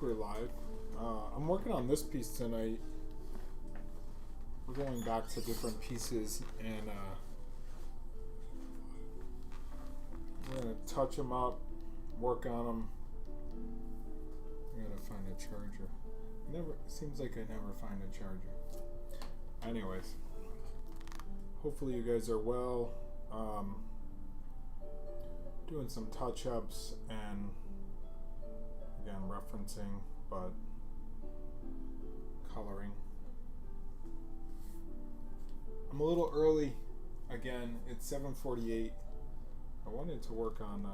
we're live. I'm working on this piece tonight. We're going back to different pieces and we're going to touch them up, work on them. I gotta find a charger. Seems like I never find a charger. Anyways, hopefully you guys are well. Doing some touch-ups and again referencing, but coloring. I'm a little early. Again, it's 7:48. I wanted to work on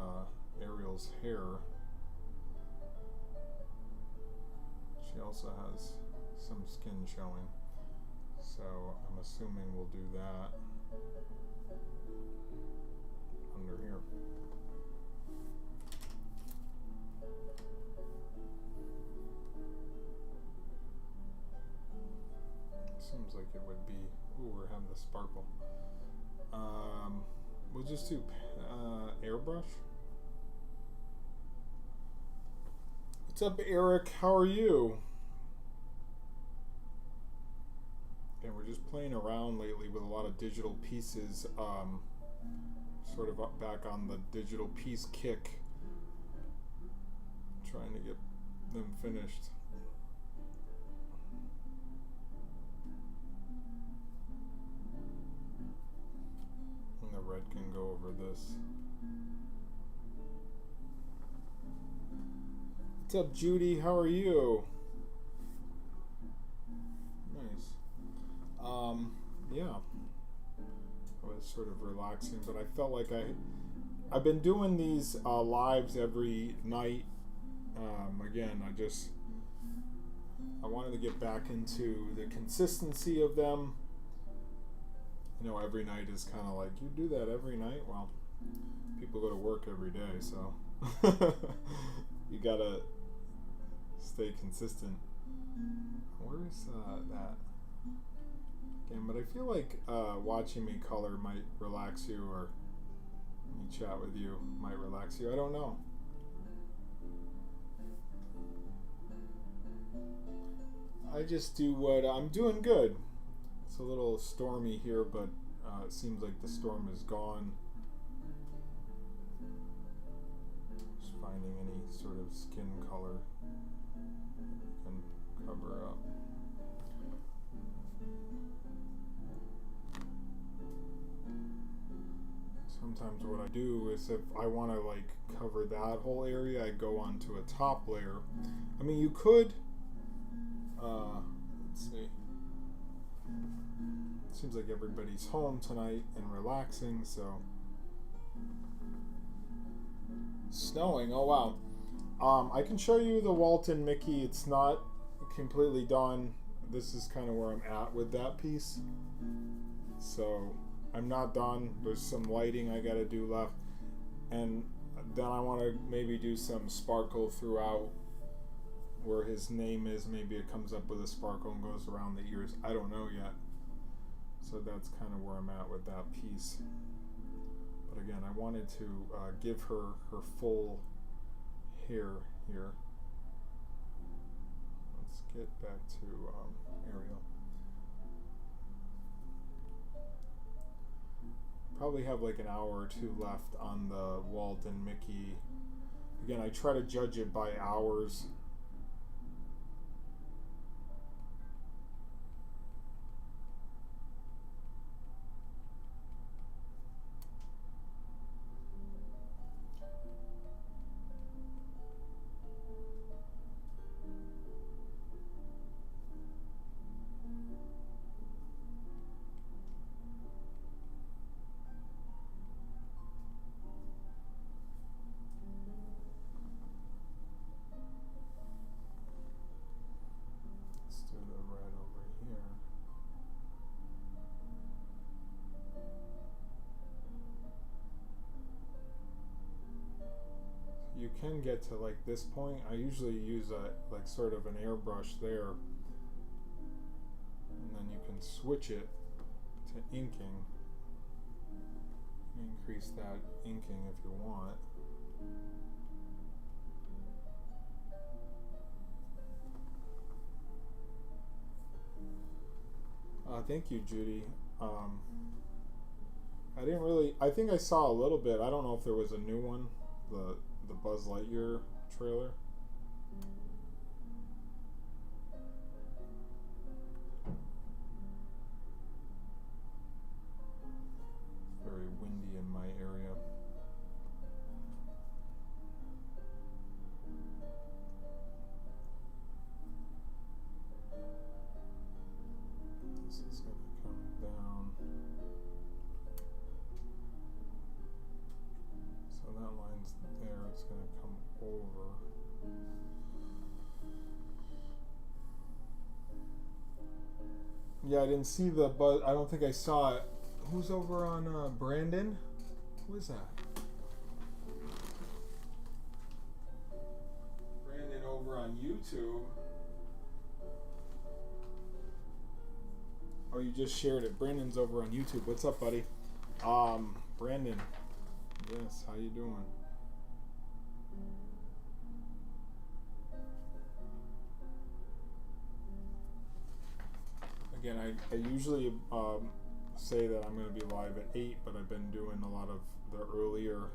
Ariel's hair. She also has some skin showing, so I'm assuming we'll do that under here. Seems like it would be. Ooh, we're having the sparkle. We'll just do airbrush. What's up, Eric? How are you? And we're just playing around lately with a lot of digital pieces. Sort of up back on the digital piece kick. Trying to get them finished. And the red can go over this. What's up, Judy? How are you? Nice. Yeah. I was sort of relaxing, but I felt like I've been doing these lives every night. Again, I wanted to get back into the consistency of them. You know, every night is kind of like, you do that every night? Well, people go to work every day, so you gotta stay consistent. Where's that? Again, but I feel like watching me color might relax you, or me chat with you might relax you. I don't know. I just do what I'm doing good. It's a little stormy here, but it seems like the storm is gone. Just finding any sort of skin color I can cover up. Sometimes what I do is if I want to like cover that whole area, I go onto a top layer. I mean, you could, let's see. Seems like everybody's home tonight and relaxing, so. Snowing, oh wow. I can show you the Walt and Mickey. It's not completely done. This is kind of where I'm at with that piece. So I'm not done. There's some lighting I gotta do left. And then I want to maybe do some sparkle throughout where his name is. Maybe it comes up with a sparkle and goes around the ears. I don't know yet. So that's kind of where I'm at with that piece. But again, I wanted to give her her full hair here. Let's get back to Ariel. Probably have like an hour or two left on the Walt and Mickey. Again, I try to judge it by hours. You can get to like this point. I usually use a like sort of an airbrush there, and then you can switch it to inking. Increase that inking if you want. Thank you, Judy. Um, I didn't really. I think I saw a little bit. I don't know if there was a new one, the Buzz Lightyear trailer. It's very windy in my area. This is going to come down. So that line's there. It's going to come over. Yeah, I didn't see the buzz. I don't think I saw it. Who's over on Brandon? Who is that? Brandon over on YouTube. Oh, you just shared it. Brandon's over on YouTube. What's up, buddy? Brandon. Yes, how you doing? Again, I usually say that I'm going to be live at 8, but I've been doing a lot of the earlier,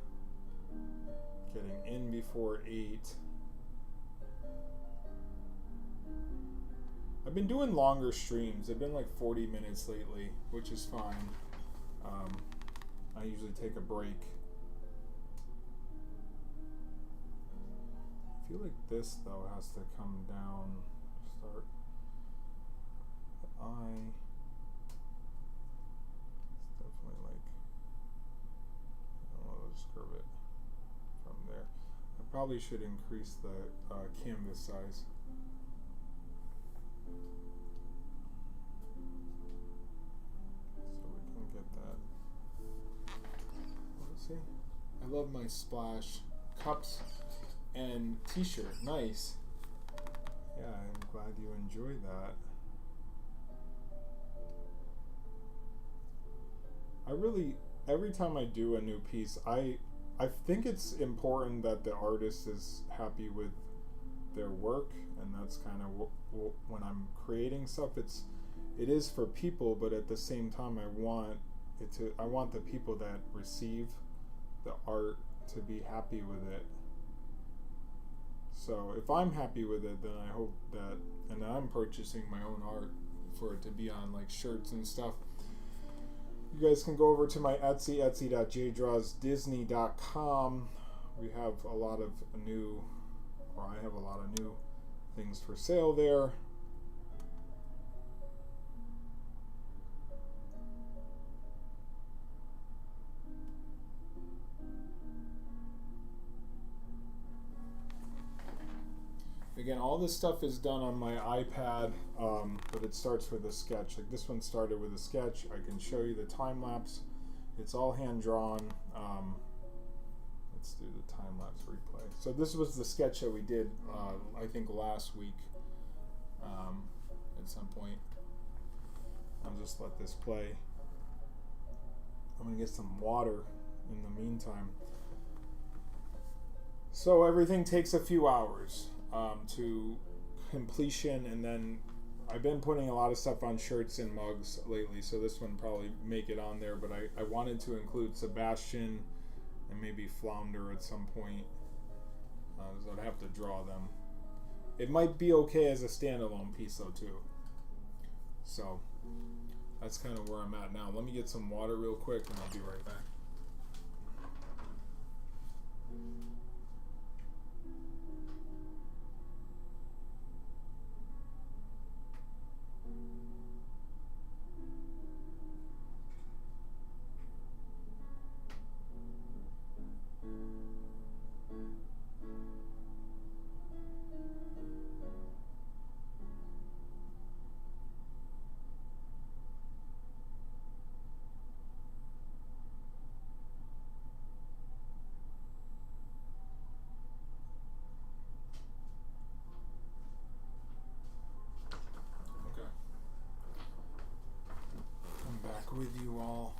getting in before 8. I've been doing longer streams. They've been like 40 minutes lately, which is fine. I usually take a break. I feel like this, though, has to come down. Start the eye. It's definitely like, I don't know, just curve it from there. I probably should increase the canvas size. So we can get that. Let's see. I love my Splash cups and t-shirt. Nice. Yeah, I'm glad you enjoyed that. I really, every time I do a new piece, I think it's important that the artist is happy with their work, and that's kind of when I'm creating stuff. It is for people, but at the same time, I want the people that receive the art to be happy with it. So if I'm happy with it, then I hope that, and I'm purchasing my own art for it to be on like shirts and stuff. You guys can go over to my Etsy, etsy.jdrawsdisney.com. We have a lot of new, or I have a lot of new things for sale there. Again, all this stuff is done on my iPad, but it starts with a sketch. Like this one started with a sketch. I can show you the time lapse. It's all hand drawn. Let's do the time lapse replay. So this was the sketch that we did, I think last week at some point. I'll just let this play. I'm gonna get some water in the meantime. So everything takes a few hours to completion, and then I've been putting a lot of stuff on shirts and mugs lately, so this one probably make it on there, but I wanted to include Sebastian and maybe Flounder at some point, so I'd have to draw them. It might be okay as a standalone piece though too. So that's kind of where I'm at now. Let me get some water real quick and I'll be right back. With you all.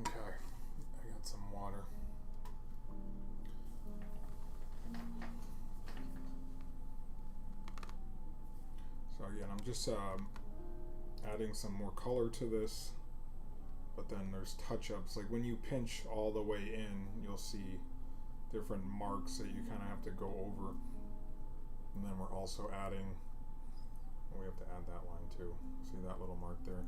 Okay, I got some water. So again, I'm just adding some more color to this, but then there's touch-ups. Like when you pinch all the way in, you'll see different marks that you kind of have to go over. And then we're also adding, we have to add that line too. See that little mark there?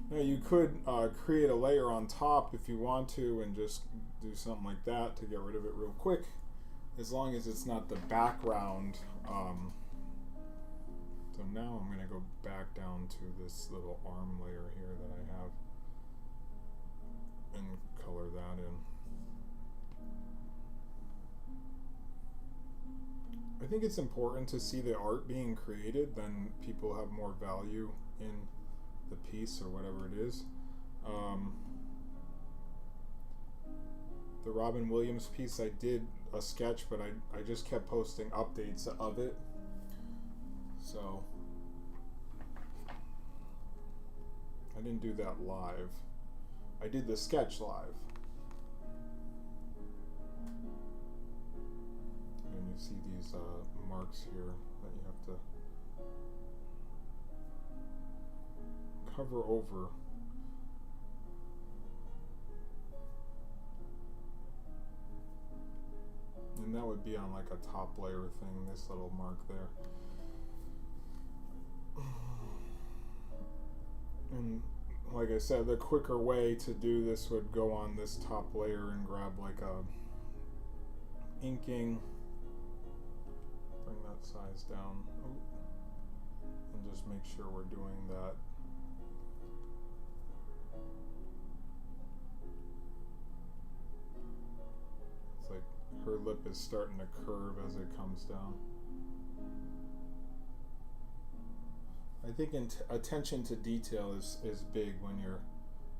Now you could create a layer on top if you want to and just do something like that to get rid of it real quick, as long as it's not the background. So now I'm going to go back down to this little arm layer here that I have and color that in. I think it's important to see the art being created, then people have more value in the piece or whatever it is. The Robin Williams piece, I did a sketch, but I just kept posting updates of it. So I didn't do that live. I did the sketch live. And you see these marks here that you have to cover over. And that would be on like a top layer thing, this little mark there. And like I said, the quicker way to do this would go on this top layer and grab like a inking, bring that size down, and just make sure we're doing that. It's like her lip is starting to curve as it comes down. I think attention to detail is big when you're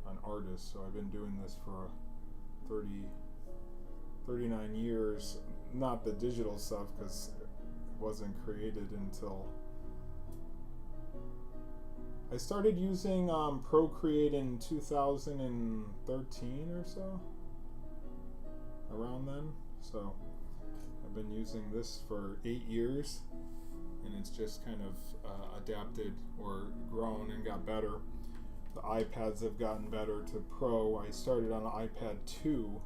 an artist. So I've been doing this for 39 years. Not the digital stuff, because it wasn't created until I started using Procreate in 2013 or so, around then. So I've been using this for 8 years. And it's just kind of adapted or grown and got better. The iPads have gotten better to Pro. I started on an iPad 2.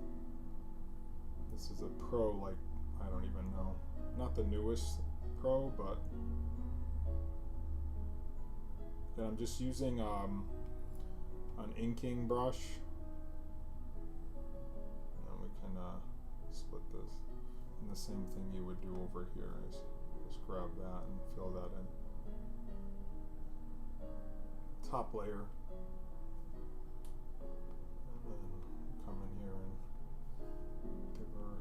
This is a Pro, like, I don't even know. Not the newest Pro, but then I'm just using an inking brush. And then we can split this. And the same thing you would do over here is just grab that and fill that in. Top layer. And then come in here and give her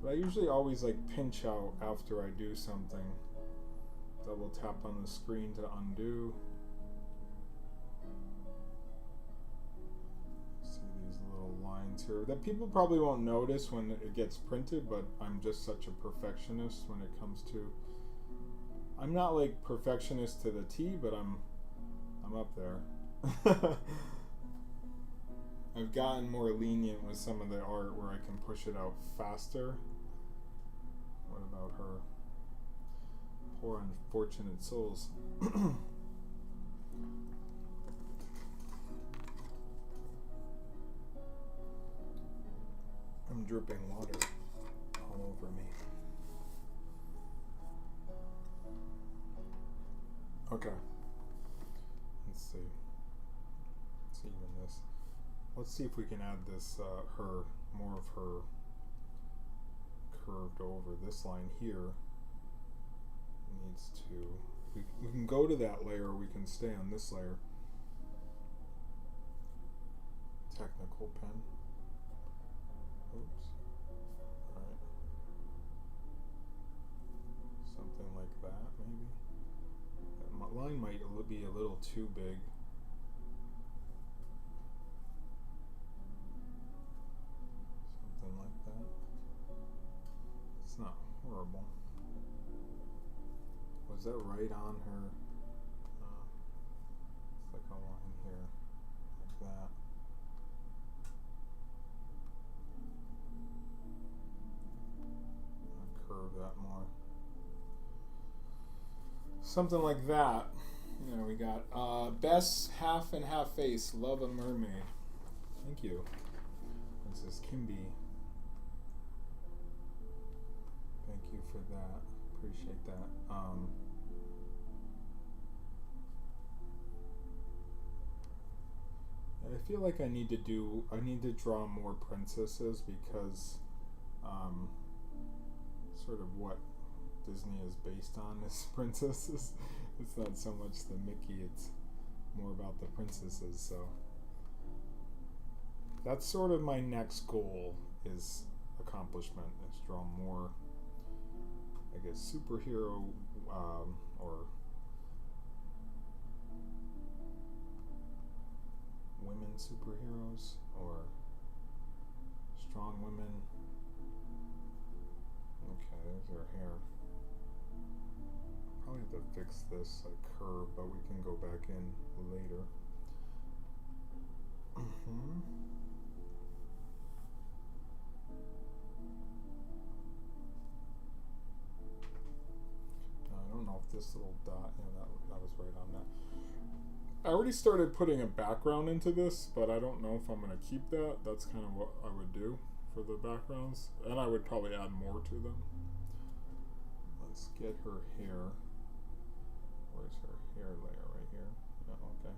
but I usually always like pinch out after I do something. Double tap on the screen to undo. Lines here that people probably won't notice when it gets printed, but I'm just such a perfectionist when it comes to, I'm not like perfectionist to the T, but I'm up there. I've gotten more lenient with some of the art where I can push it out faster. What about her? Poor unfortunate souls. I'm dripping water all over me. Okay. Let's see. Let's even this. Let's see if we can add this, more of her curved over. This line here needs to, we can go to that layer, or we can stay on this layer. Technical pen. Oops. Alright. Something like that, maybe. That line might be a little too big. Something like that. It's not horrible. Was that right on her? It's like a line here, like that. that more. Something like that. You know, we got Best Half and Half Face, Love a Mermaid. Thank you. Princess Kimby. Thank you for that. Appreciate that. I feel like I need to draw more princesses because sort of what Disney is based on is princesses. It's not so much the Mickey, it's more about the princesses. So that's sort of my next goal, is accomplishment, is draw more, I guess, superhero or women superheroes or strong women. Okay, there's her hair. Probably have to fix this like curve, but we can go back in later. I don't know if this little dot, that was right on that. I already started putting a background into this, but I don't know if I'm going to keep that. That's kind of what I would do for the backgrounds, and I would probably add more to them. Let's get her hair. Where's her hair layer? Right here. Yeah, okay.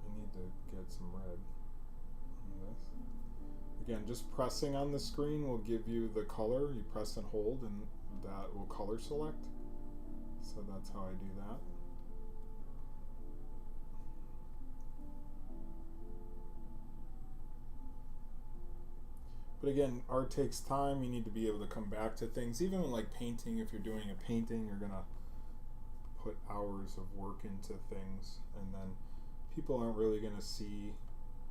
I need to get some red on this. Again, just pressing on the screen will give you the color. You press and hold, and that will color select. So that's how I do that. But again, art takes time. You need to be able to come back to things. Even when, like, painting, if you're doing a painting, you're gonna put hours of work into things, and then people aren't really gonna see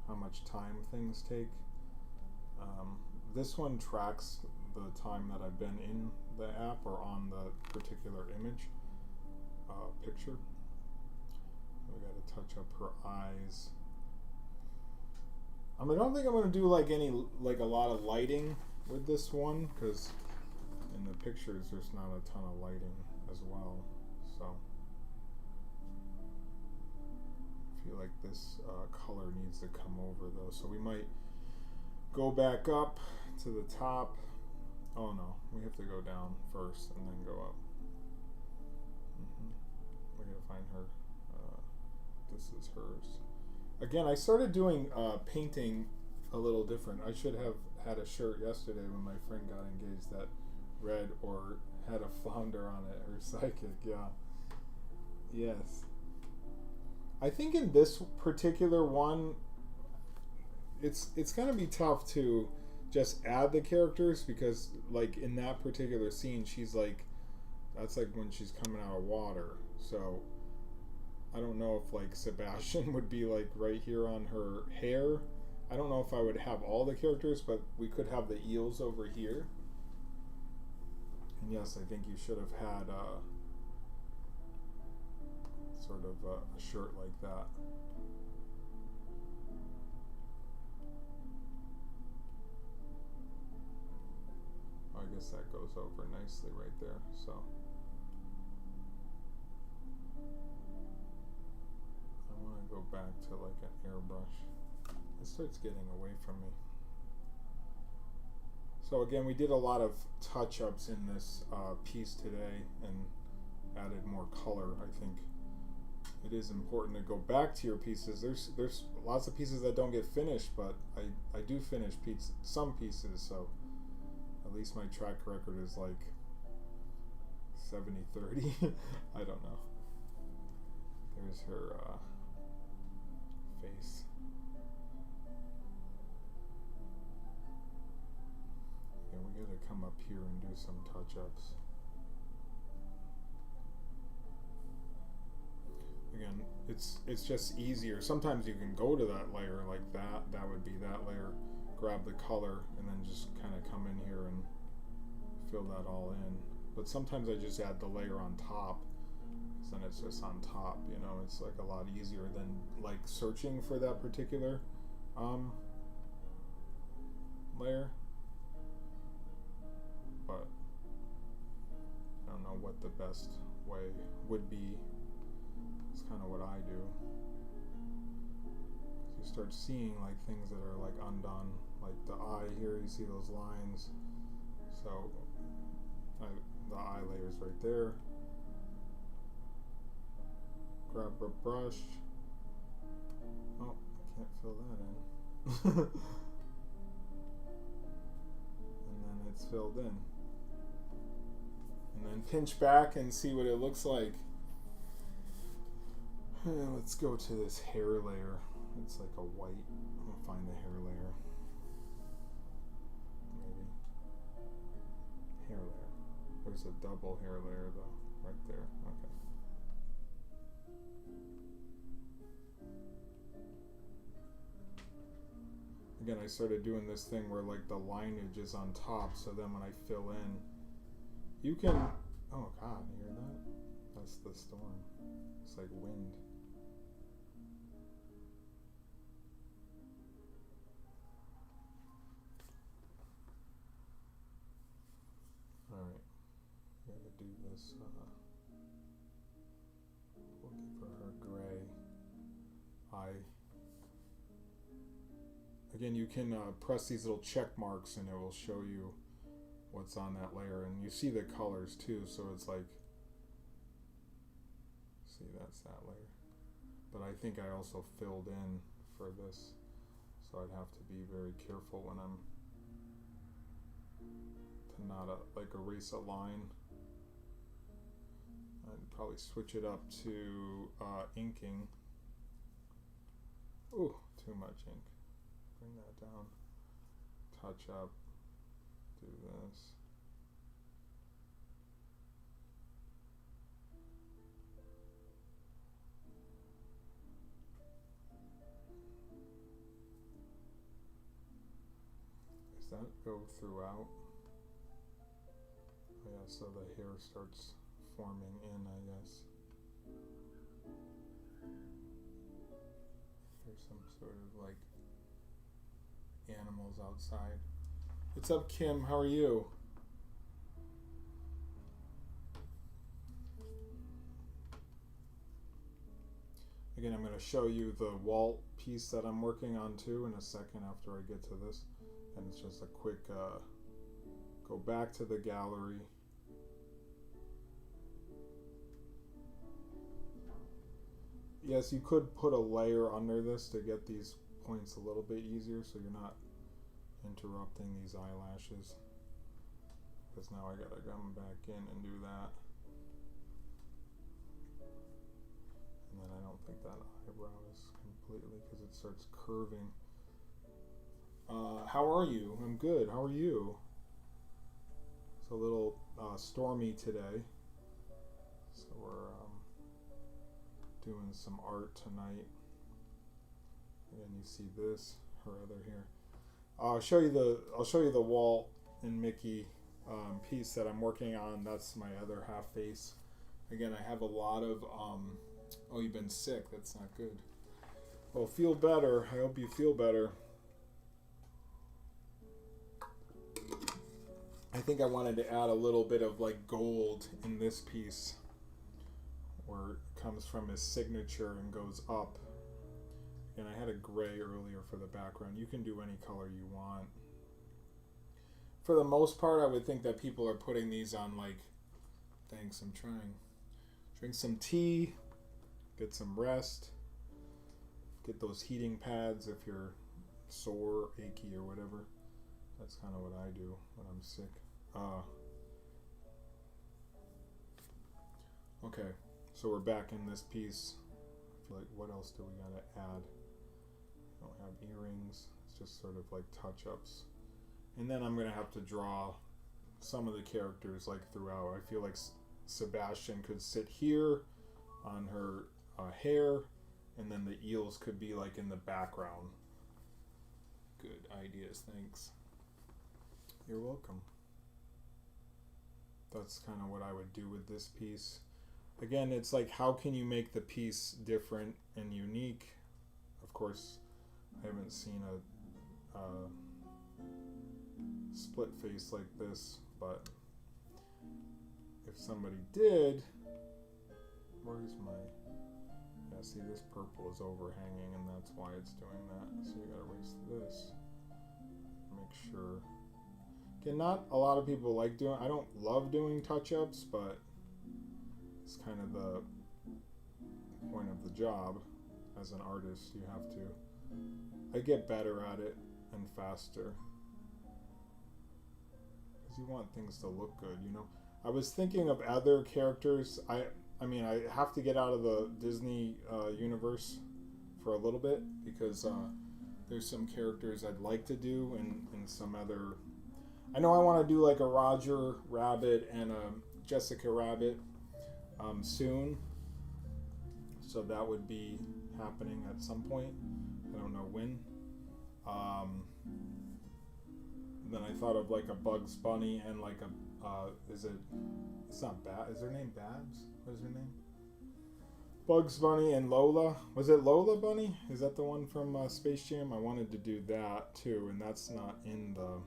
how much time things take. This one tracks the time that I've been in the app or on the particular image. Picture. We got to touch up her eyes. I don't think I'm going to do a lot of lighting with this one, because in the pictures there's not a ton of lighting as well. So I feel like this color needs to come over though. So we might go back up to the top. Oh no, we have to go down first and then go up. We're gonna find her. This is hers. Again, I started doing painting a little different. I should have had a shirt yesterday when my friend got engaged that read or had a flounder on it, or psychic. Yeah. Yes. I think in this particular one, it's gonna be tough to just add the characters, because like in that particular scene, she's like, that's like when she's coming out of water. So I don't know if like Sebastian would be like right here on her hair. I don't know if I would have all the characters, but we could have the eels over here. And yes, I think you should have had sort of a shirt like that. I guess that goes over nicely right there. So I want to go back to like an airbrush. It starts getting away from me. So again, we did a lot of touch-ups in this piece today and added more color. I think it is important to go back to your pieces. There's lots of pieces that don't get finished, but I do finish some pieces, so at least my track record is like 70-30. I don't know. There's her face. Yeah, we gotta come up here and do some touch-ups. Again, it's just easier. Sometimes you can go to that layer like that. That would be that layer. Grab the color and then just kind of come in here and fill that all in. But sometimes I just add the layer on top, because then it's just on top. You know, it's like a lot easier than like searching for that particular layer. what the best way would be. It's kind of what I do. You start seeing like things that are like undone, like the eye here. You see those lines. So the eye layer's right there. Grab a brush. Oh, I can't fill that in. And then it's filled in. And then pinch back and see what it looks like. And let's go to this hair layer. It's like a white. I'll find the hair layer. Maybe. Hair layer. There's a double hair layer though. Right there. Okay. Again, I started doing this thing where like the lineage is on top, so then when I fill in, you can, oh God, you hear that? That's the storm. It's like wind. Alright, I'm gonna do this, we'll give her gray eye. Again, you can press these little check marks and it will show you what's on that layer, and you see the colors too, so it's like, see, that's that layer. But I think I also filled in for this, so I'd have to be very careful when I'm to not like erase a line. I'd probably switch it up to inking. Ooh, too much ink. Bring that down. Touch up. Do this. Does that go throughout? Oh yeah, so the hair starts forming in, I guess. There's some sort of like animals outside. What's up, Kim? How are you? Again, I'm going to show you the Walt piece that I'm working on too in a second after I get to this. And it's just a quick go back to the gallery. Yes, you could put a layer under this to get these points a little bit easier so you're not interrupting these eyelashes. Because now I gotta come back in and do that. And then I don't think that eyebrow is completely, because it starts curving. How are you? I'm good. How are you? It's a little stormy today. So we're doing some art tonight. Again, you see this, her other hair. I'll show you the Walt and Mickey piece that I'm working on. That's my other half face. Again, I have a lot of oh, you've been sick. That's not good. Well, feel better. I hope you feel better. I think I wanted to add a little bit of like gold in this piece, where it comes from his signature and goes up. And I had a gray earlier for the background. You can do any color you want. For the most part, I would think that people are putting these on like, thanks, I'm trying. Drink some tea, get some rest, get those heating pads if you're sore, achy, or whatever. That's kind of what I do when I'm sick. Okay, so we're back in this piece. I feel like, what else do we gotta add? I don't have earrings. It's just sort of like touch-ups. And then I'm gonna have to draw some of the characters like throughout. I feel like Sebastian could sit here on her hair, and then the eels could be like in the background. Good ideas, thanks. You're welcome. That's kind of what I would do with this piece. Again, it's like, how can you make the piece different and unique? Of course, I haven't seen a split face like this, but if somebody did, where's my, yeah, see this purple is overhanging and that's why it's doing that. So you gotta erase this. Make sure. Again, not a lot of people like doing, I don't love doing touch-ups, but it's kind of the point of the job as an artist. You have to, I get better at it and faster. Because you want things to look good, you know. I was thinking of other characters. I mean, I have to get out of the Disney universe for a little bit because there's some characters I'd like to do in some other. I know I want to do like a Roger Rabbit and a Jessica Rabbit soon. So that would be happening at some point. I don't know when. Then I thought of like a Bugs Bunny and like a it's not Bab, is her name Babs? What is her name? Bugs Bunny and Lola. Was it Lola Bunny? Is that the one from Space Jam? I wanted to do that too, and that's not in the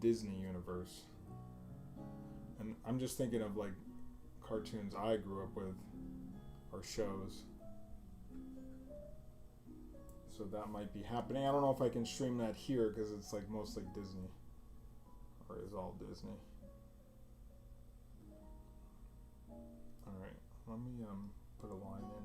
Disney universe. And I'm just thinking of like cartoons I grew up with or shows. So that might be happening. I don't know if I can stream that here because it's like mostly Disney. Or is all Disney. Alright, let me put a line in.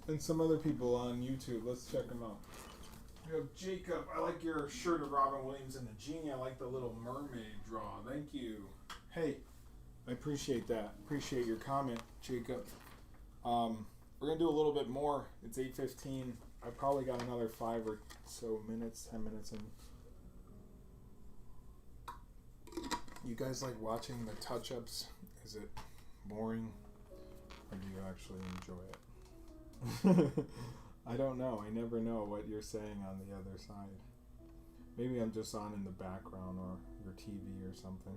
And some other people on YouTube. Let's check them out. We have Jacob. I like your shirt of Robin Williams and the Genie. I like the little mermaid draw. Thank you. Hey, I appreciate that. Appreciate your comment, Jacob. We're gonna do a little bit more. It's 8:15. I probably got another 5 or so minutes, 10 minutes in. You guys like watching the touch-ups? Is it boring, or do you actually enjoy it? I don't know. I never know what you're saying on the other side. Maybe I'm just on in the background or your TV or something.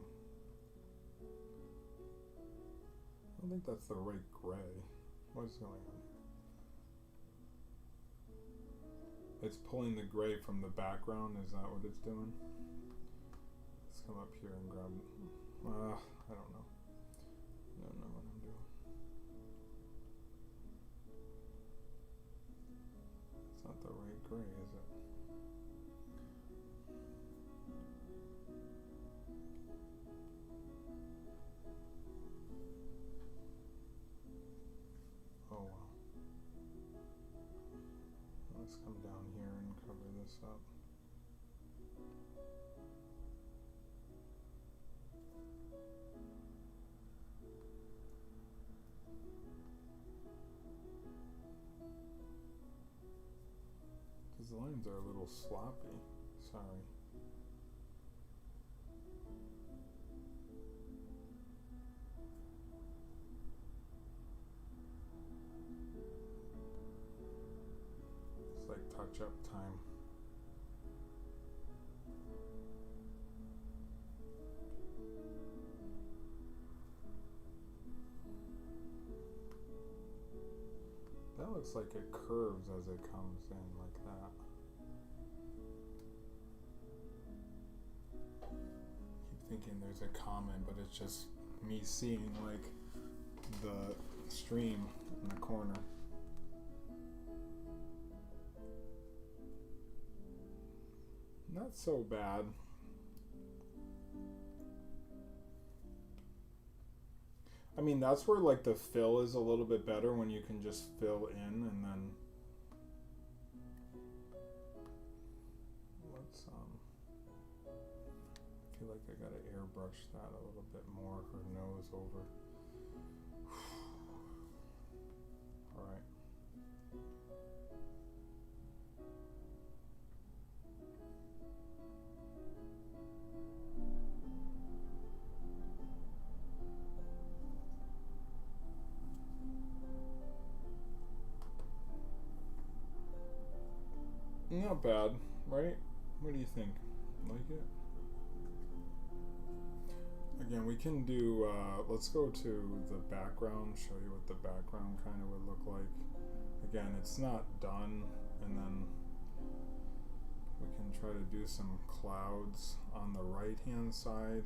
I don't think that's the right gray. What's going on? It's pulling the gray from the background. Is that what it's doing? Let's come up here and grab it. I don't know. I don't know what I'm doing. It's not the right gray, is it? Oh wow. Let's come down here and cover this up. These lines are a little sloppy. Sorry. It's like touch-up time. That looks like it curves as it comes in, like that. Keep thinking there's a comment, but it's just me seeing like the stream in the corner. Not so bad. I mean, that's where like the fill is a little bit better when you can just fill in and then let's I feel like I gotta airbrush that a little bit more, her nose over. Alright. Not bad, right? What do you think? Like it? Again, we can do, let's go to the background, show you what the background kind of would look like. Again, it's not done, and then we can try to do some clouds on the right-hand side.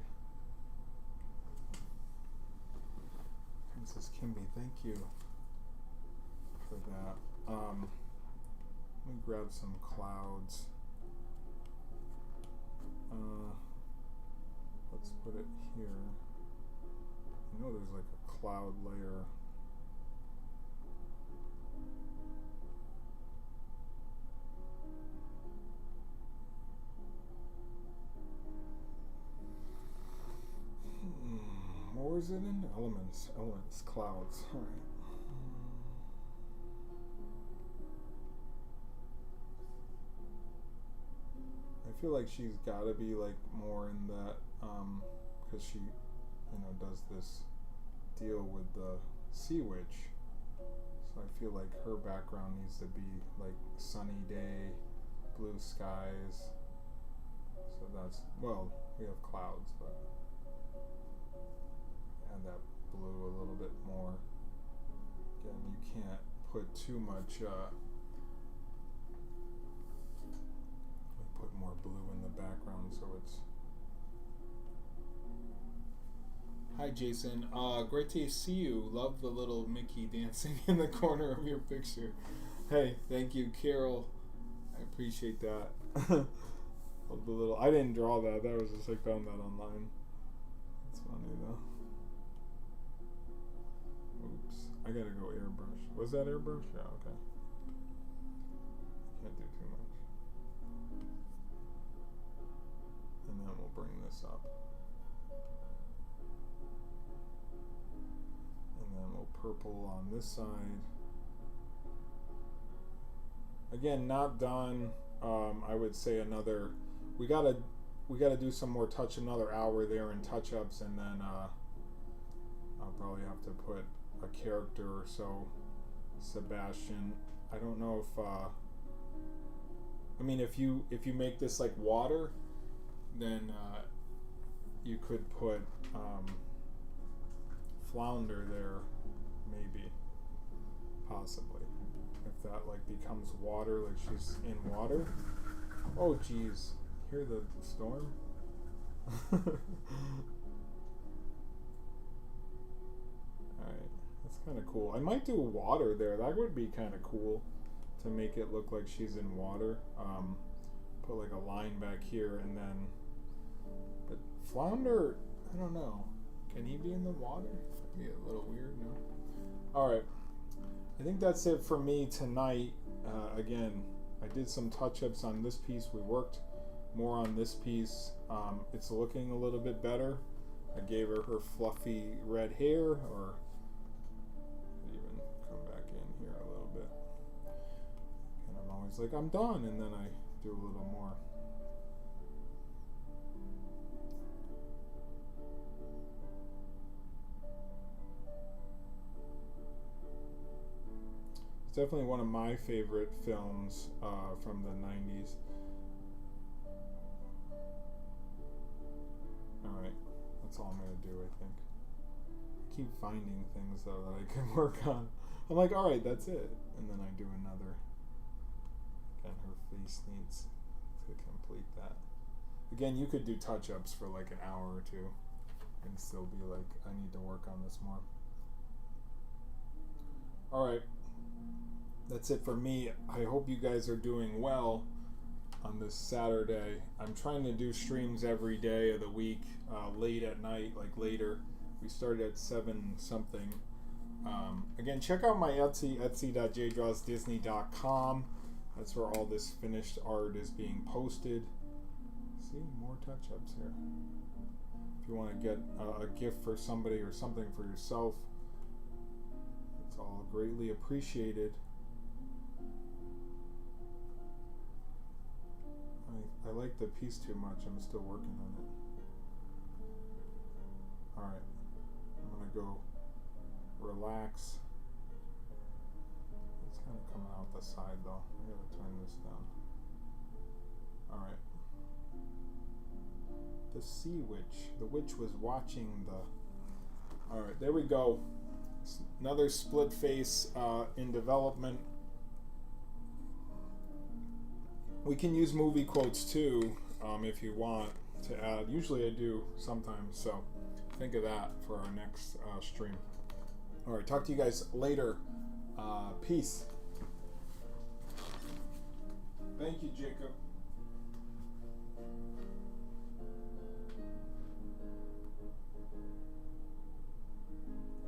Princess Kimby, thank you for that. Let me grab some clouds. Let's put it here. I know there's like a cloud layer. What was it in? Elements, clouds. All right. I feel like she's got to be like more in that, because she, does this deal with the sea witch. So I feel like her background needs to be like sunny day, blue skies. So that's, well, we have clouds, but add that blue a little bit more. Again, you can't put too much, put more blue in the background so it's... Hi Jason, great to see you. Love the little Mickey dancing in the corner of your picture. Hey, thank you, Carol. I appreciate that. Love the little... I didn't draw that. That was just, I found that online. It's funny though. Oops. I gotta go airbrush. Was that airbrush? Yeah, okay. Can't do too much. And then we'll bring this up. And then we'll purple on this side. Again, not done. I would say another, we gotta do some more another hour there in touch-ups, and then I'll probably have to put a character or so. Sebastian. I don't know if I mean, if you make this like water, then you could put Flounder there, maybe, possibly, if that like becomes water, like she's in water. Oh geez, hear the storm? Alright, that's kind of cool. I might do water there. That would be kind of cool to make it look like she's in water. Put like a line back here, and then, but Flounder, I don't know. Can he be in the water? That'd be a little weird, no? Alright, I think that's it for me tonight. Again, I did some touch-ups on this piece. We worked more on this piece. It's looking a little bit better. I gave her fluffy red hair, or even come back in here a little bit. And I'm always like, I'm done, and then I do a little more. It's definitely one of my favorite films from the 90s. Alright, that's all I'm going to do, I think. I keep finding things, though, that I can work on. I'm like, alright, that's it. And then I do another. Again, her face needs to complete that. Again, you could do touch-ups for like an hour or two and still be like, I need to work on this more. Alright. That's it for me. I hope you guys are doing well on this Saturday. I'm trying to do streams every day of the week, late at night, like later. We started at 7 something. Again, check out my Etsy, etsy.jdrawsdisney.com. That's where all this finished art is being posted. See, more touch-ups here. If you want to get a gift for somebody or something for yourself, it's all greatly appreciated. I like the piece too much. I'm still working on it. Alright. I'm going to go relax. It's kind of coming out the side though. I gotta turn this down. Alright. The sea witch. The witch was watching the... Alright, there we go. Another split face in development. We can use movie quotes too, if you want to add. Usually I do sometimes, so think of that for our next stream. Alright, talk to you guys later. Peace. Thank you, Jacob.